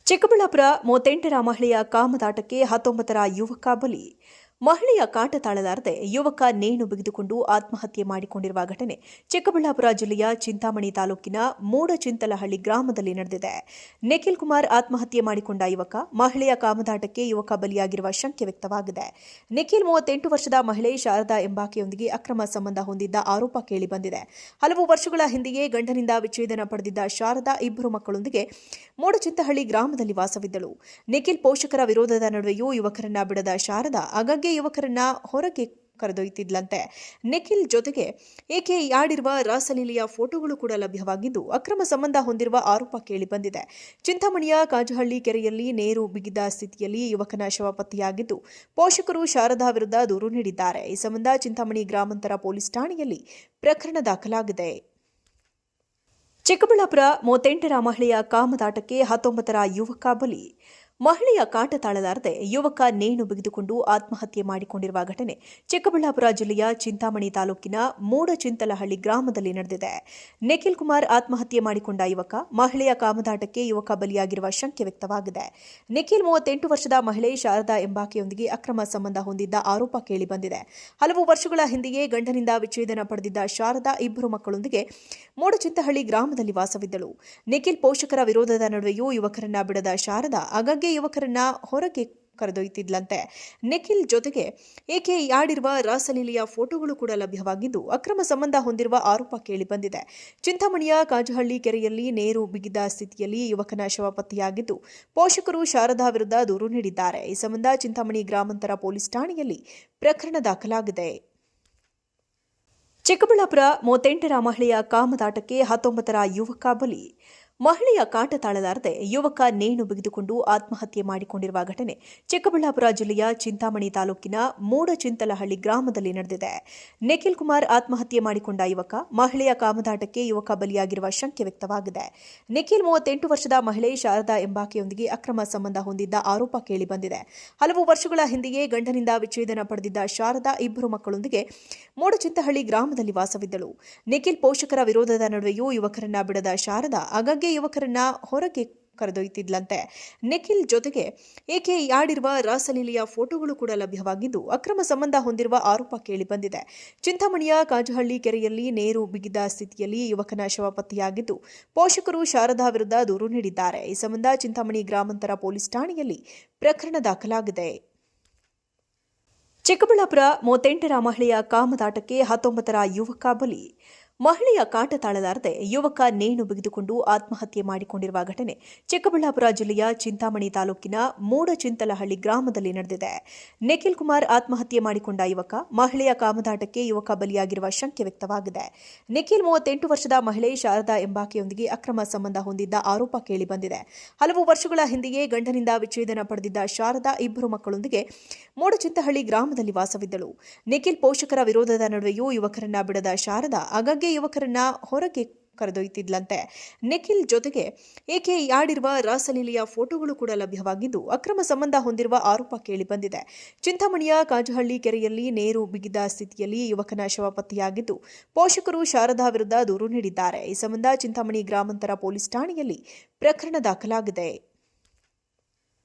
ಚಿಕ್ಕಬಳ್ಳಾಪುರ 38ರ ಮಹಿಳೆಯ ಕಾಮದಾಟಕ್ಕೆ 19ರ ಯುವಕ ಬಲಿ. ಮಹಿಳೆಯ ಕಾಟ ತಾಳಲಾರದೆ ಯುವಕ ನೇಣು ಬಿಗಿದುಕೊಂಡು ಆತ್ಮಹತ್ಯೆ ಮಾಡಿಕೊಂಡಿರುವ ಘಟನೆ ಚಿಕ್ಕಬಳ್ಳಾಪುರ ಜಿಲ್ಲೆಯ ಚಿಂತಾಮಣಿ ತಾಲೂಕಿನ ಮೂಡಚಿಂತಲಹಳ್ಳಿ ಗ್ರಾಮದಲ್ಲಿ ನಡೆದಿದೆ. ನಿಖಿಲ್ ಕುಮಾರ್ ಆತ್ಮಹತ್ಯೆ ಮಾಡಿಕೊಂಡ ಯುವಕ, ಮಹಿಳೆಯ ಕಾಮದಾಟಕ್ಕೆ ಯುವಕ ಬಲಿಯಾಗಿರುವ ಶಂಕೆ ವ್ಯಕ್ತವಾಗಿದೆ. ನಿಖಿಲ್ 38 ವರ್ಷದ ಮಹಿಳೆ ಶಾರದಾ ಎಂಬಾಕೆಯೊಂದಿಗೆ ಅಕ್ರಮ ಸಂಬಂಧ ಹೊಂದಿದ್ದ ಆರೋಪ ಕೇಳಿಬಂದಿದೆ. ಹಲವು ವರ್ಷಗಳ ಹಿಂದೆಯೇ ಗಂಡನಿಂದ ವಿಚ್ಛೇದನ ಪಡೆದಿದ್ದ ಶಾರದಾ ಇಬ್ಬರು ಮಕ್ಕಳೊಂದಿಗೆ ಮೂಡಚಿಂತಹಳ್ಳಿ ಗ್ರಾಮದಲ್ಲಿ ವಾಸವಿದ್ದಳು. ನಿಖಿಲ್ ಪೋಷಕರ ವಿರೋಧದ ನಡುವೆಯೂ ಯುವಕರನ್ನ ಬಿಡದ ಶಾರದಾ ಆಗಾಗ್ಗೆ ಯುವಕರನ್ನ ಹೊರಗೆ ಕರೆದೊಯ್ಯುತ್ತಿದ್ಲಂತೆ. ನಿಖಿಲ್ ಜೊತೆಗೆ ಈಕೆ ಆಡಿರುವ ರಾಸಲೀಲೆಯ ಫೋಟೋಗಳು ಕೂಡ ಲಭ್ಯವಾಗಿದ್ದು, ಅಕ್ರಮ ಸಂಬಂಧ ಹೊಂದಿರುವ ಆರೋಪ ಕೇಳಿಬಂದಿದೆ. ಚಿಂತಾಮಣಿಯ ಕಾಜಹಳ್ಳಿ ಕೆರೆಯಲ್ಲಿ ನೇರು ಬಿಗಿದ ಸ್ಥಿತಿಯಲ್ಲಿ ಯುವಕನ ಶವ ಪತ್ತೆಯಾಗಿದ್ದು, ಪೋಷಕರು ಶಾರದಾ ವಿರುದ್ಧ ದೂರು ನೀಡಿದ್ದಾರೆ. ಈ ಸಂಬಂಧ ಚಿಂತಾಮಣಿ ಗ್ರಾಮಾಂತರ ಪೊಲೀಸ್ ಠಾಣೆಯಲ್ಲಿ ಪ್ರಕರಣ ದಾಖಲಾಗಿದೆ. ಚಿಕ್ಕಬಳ್ಳಾಪುರ 38ರ ಮಹಿಳೆಯ ಕಾಮದಾಟಕ್ಕೆ 19ರ ಯುವಕ ಬಲಿ. ಮಹಿಳೆಯ ಕಾಟ ತಾಳಲಾರದೆ ಯುವಕ ನೇಣು ಬಿಗಿದುಕೊಂಡು ಆತ್ಮಹತ್ಯೆ ಮಾಡಿಕೊಂಡಿರುವ ಘಟನೆ ಚಿಕ್ಕಬಳ್ಳಾಪುರ ಜಿಲ್ಲೆಯ ಚಿಂತಾಮಣಿ ತಾಲೂಕಿನ ಮೂಡಚಿಂತಲಹಳ್ಳಿ ಗ್ರಾಮದಲ್ಲಿ ನಡೆದಿದೆ. ನಿಖಿಲ್ ಕುಮಾರ್ ಆತ್ಮಹತ್ಯೆ ಮಾಡಿಕೊಂಡ ಯುವಕ, ಮಹಿಳೆಯ ಕಾಮದಾಟಕ್ಕೆ ಯುವಕ ಬಲಿಯಾಗಿರುವ ಶಂಕೆ ವ್ಯಕ್ತವಾಗಿದೆ. ನಿಖಿಲ್ 38 ವರ್ಷದ ಮಹಿಳೆ ಶಾರದಾ ಎಂಬಾಕೆಯೊಂದಿಗೆ ಅಕ್ರಮ ಸಂಬಂಧ ಹೊಂದಿದ್ದ ಆರೋಪ ಕೇಳಿಬಂದಿದೆ. ಹಲವು ವರ್ಷಗಳ ಹಿಂದೆಯೇ ಗಂಡನಿಂದ ವಿಚ್ಛೇದನ ಪಡೆದಿದ್ದ ಶಾರದಾ ಇಬ್ಬರು ಮಕ್ಕಳೊಂದಿಗೆ ಮೂಡಚಿಂತಹಳ್ಳಿ ಗ್ರಾಮದಲ್ಲಿ ವಾಸವಿದ್ದಳು. ನಿಖಿಲ್ ಪೋಷಕರ ವಿರೋಧದ ನಡುವೆಯೂ ಯುವಕರನ್ನ ಬಿಡದ ಶಾರದಾ ಆಗಾಗ್ಗೆ ಯುವಕರನ್ನ ಹೊರಗೆ ಕರೆದೊಯ್ಯುತ್ತಿದ್ಲಂತೆ. ನಿಖಿಲ್ ಜೊತೆಗೆ ಈಕೆ ಆಡಿರುವ ರಾಸಲೀಲೆಯ ಫೋಟೋಗಳು ಕೂಡ ಲಭ್ಯವಾಗಿದ್ದು, ಅಕ್ರಮ ಸಂಬಂಧ ಹೊಂದಿರುವ ಆರೋಪ ಕೇಳಿಬಂದಿದೆ. ಚಿಂತಾಮಣಿಯ ಕಾಜಹಳ್ಳಿ ಕೆರೆಯಲ್ಲಿ ನೇರು ಬಿಗಿದ ಸ್ಥಿತಿಯಲ್ಲಿ ಯುವಕನ ಶವ ಪತ್ತೆಯಾಗಿದ್ದು, ಪೋಷಕರು ಶಾರದಾ ವಿರುದ್ಧ ದೂರು ನೀಡಿದ್ದಾರೆ. ಈ ಸಂಬಂಧ ಚಿಂತಾಮಣಿ ಗ್ರಾಮಾಂತರ ಪೊಲೀಸ್ ಠಾಣೆಯಲ್ಲಿ ಪ್ರಕರಣ ದಾಖಲಾಗಿದೆ. ಚಿಕ್ಕಬಳ್ಳಾಪುರ 38ರ ಮಹಿಳೆಯ ಕಾಮದಾಟಕ್ಕೆ 19ರ ಯುವಕ ಬಲಿ. ಮಹಿಳೆಯ ಕಾಟ ತಾಳಲಾರದೆ ಯುವಕ ನೇಣು ಬಿಗಿದುಕೊಂಡು ಆತ್ಮಹತ್ಯೆ ಮಾಡಿಕೊಂಡಿರುವ ಘಟನೆ ಚಿಕ್ಕಬಳ್ಳಾಪುರ ಜಿಲ್ಲೆಯ ಚಿಂತಾಮಣಿ ತಾಲೂಕಿನ ಮೂಡಚಿಂತಲಹಳ್ಳಿ ಗ್ರಾಮದಲ್ಲಿ ನಡೆದಿದೆ. ನಿಖಿಲ್ ಕುಮಾರ್ ಆತ್ಮಹತ್ಯೆ ಮಾಡಿಕೊಂಡ ಯುವಕ, ಮಹಿಳೆಯ ಕಾಮದಾಟಕ್ಕೆ ಯುವಕ ಬಲಿಯಾಗಿರುವ ಶಂಕೆ ವ್ಯಕ್ತವಾಗಿದೆ. ನಿಖಿಲ್ 38 ವರ್ಷದ ಮಹಿಳೆ ಶಾರದಾ ಎಂಬಾಕೆಯೊಂದಿಗೆ ಅಕ್ರಮ ಸಂಬಂಧ ಹೊಂದಿದ್ದ ಆರೋಪ ಕೇಳಿಬಂದಿದೆ. ಹಲವು ವರ್ಷಗಳ ಹಿಂದೆಯೇ ಗಂಡನಿಂದ ವಿಚ್ಛೇದನ ಪಡೆದಿದ್ದ ಶಾರದಾ ಇಬ್ಬರು ಮಕ್ಕಳೊಂದಿಗೆ ಮೂಡಚಿಂತಹಳ್ಳಿ ಗ್ರಾಮದಲ್ಲಿ ವಾಸವಿದ್ದಳು. ನಿಖಿಲ್ ಪೋಷಕರ ವಿರೋಧದ ನಡುವೆಯೂ ಯುವಕರನ್ನ ಬಿಡದ ಶಾರದಾ ಆಗಾಗ್ಗೆ ಯುವಕರನ್ನ ಹೊರಗೆ ಕರೆದೊಯ್ಯುತ್ತಿದ್ಲಂತೆ. ನಿಖಿಲ್ ಜೊತೆಗೆ ಈಕೆ ಆಡಿರುವ ರಾಸಲೀಲೆಯ ಫೋಟೋಗಳು ಕೂಡ ಲಭ್ಯವಾಗಿದ್ದು, ಅಕ್ರಮ ಸಂಬಂಧ ಹೊಂದಿರುವ ಆರೋಪ ಕೇಳಿಬಂದಿದೆ. ಚಿಂತಾಮಣಿಯ ಕಾಜಹಳ್ಳಿ ಕೆರೆಯಲ್ಲಿ ನೇರು ಬಿಗಿದ ಸ್ಥಿತಿಯಲ್ಲಿ ಯುವಕನ ಶವ ಪತ್ತೆಯಾಗಿದ್ದು, ಪೋಷಕರು ಶಾರದಾ ವಿರುದ್ಧ ದೂರು ನೀಡಿದ್ದಾರೆ. ಈ ಸಂಬಂಧ ಚಿಂತಾಮಣಿ ಗ್ರಾಮಾಂತರ ಪೊಲೀಸ್ ಠಾಣೆಯಲ್ಲಿ ಪ್ರಕರಣ ದಾಖಲಾಗಿದೆ. ಚಿಕ್ಕಬಳ್ಳಾಪುರ 38ರ ಮಹಿಳೆಯ ಕಾಮದಾಟಕ್ಕೆ 19ರ ಯುವಕ ಬಲಿ. ಮಹಿಳೆಯ ಕಾಟ ತಾಳಲಾರದೆ ಯುವಕ ನೇಣು ಬಿಗಿದುಕೊಂಡು ಆತ್ಮಹತ್ಯೆ ಮಾಡಿಕೊಂಡಿರುವ ಘಟನೆ ಚಿಕ್ಕಬಳ್ಳಾಪುರ ಜಿಲ್ಲೆಯ ಚಿಂತಾಮಣಿ ತಾಲೂಕಿನ ಮೂಡಚಿಂತಲಹಳ್ಳಿ ಗ್ರಾಮದಲ್ಲಿ ನಡೆದಿದೆ. ನಿಖಿಲ್ ಕುಮಾರ್ ಆತ್ಮಹತ್ಯೆ ಮಾಡಿಕೊಂಡ ಯುವಕ, ಮಹಿಳೆಯ ಕಾಮದಾಟಕ್ಕೆ ಯುವಕ ಬಲಿಯಾಗಿರುವ ಶಂಕೆ ವ್ಯಕ್ತವಾಗಿದೆ. ನಿಖಿಲ್ 38 ವರ್ಷದ ಮಹಿಳೆ ಶಾರದಾ ಎಂಬಾಕೆಯೊಂದಿಗೆ ಅಕ್ರಮ ಸಂಬಂಧ ಹೊಂದಿದ್ದ ಆರೋಪ ಕೇಳಿಬಂದಿದೆ. ಹಲವು ವರ್ಷಗಳ ಹಿಂದೆಯೇ ಗಂಡನಿಂದ ವಿಚ್ಛೇದನ ಪಡೆದಿದ್ದ ಶಾರದಾ ಇಬ್ಬರು ಮಕ್ಕಳೊಂದಿಗೆ ಮೂಡಚಿಂತಹಳ್ಳಿ ಗ್ರಾಮದಲ್ಲಿ ವಾಸವಿದ್ದಳು. ನಿಖಿಲ್ ಪೋಷಕರ ವಿರೋಧದ ನಡುವೆಯೂ ಯುವಕರನ್ನ ಬಿಡದ ಶಾರದಾ ಆಗಾಗ್ಗೆ ಯುವಕರನ್ನ ಹೊರಗೆ ಕರೆದೊಯ್ಯುತ್ತಿದ್ಲಂತೆ. ನಿಖಿಲ್ ಜೊತೆಗೆ ಈಕೆ ಆಡಿರುವ ರಾಸಲೀಲೆಯ ಫೋಟೋಗಳು ಕೂಡ ಲಭ್ಯವಾಗಿದ್ದು, ಅಕ್ರಮ ಸಂಬಂಧ ಹೊಂದಿರುವ ಆರೋಪ ಕೇಳಿಬಂದಿದೆ. ಚಿಂತಾಮಣಿಯ ಕಾಜಹಳ್ಳಿ ಕೆರೆಯಲ್ಲಿ ನೇರು ಬಿಗಿದ ಸ್ಥಿತಿಯಲ್ಲಿ ಯುವಕನ ಶವ ಪತ್ತೆಯಾಗಿದ್ದು, ಪೋಷಕರು ಶಾರದಾ ವಿರುದ್ಧ ದೂರು ನೀಡಿದ್ದಾರೆ. ಈ ಸಂಬಂಧ ಚಿಂತಾಮಣಿ ಗ್ರಾಮಾಂತರ ಪೊಲೀಸ್ ಠಾಣೆಯಲ್ಲಿ ಪ್ರಕರಣ ದಾಖಲಾಗಿದೆ.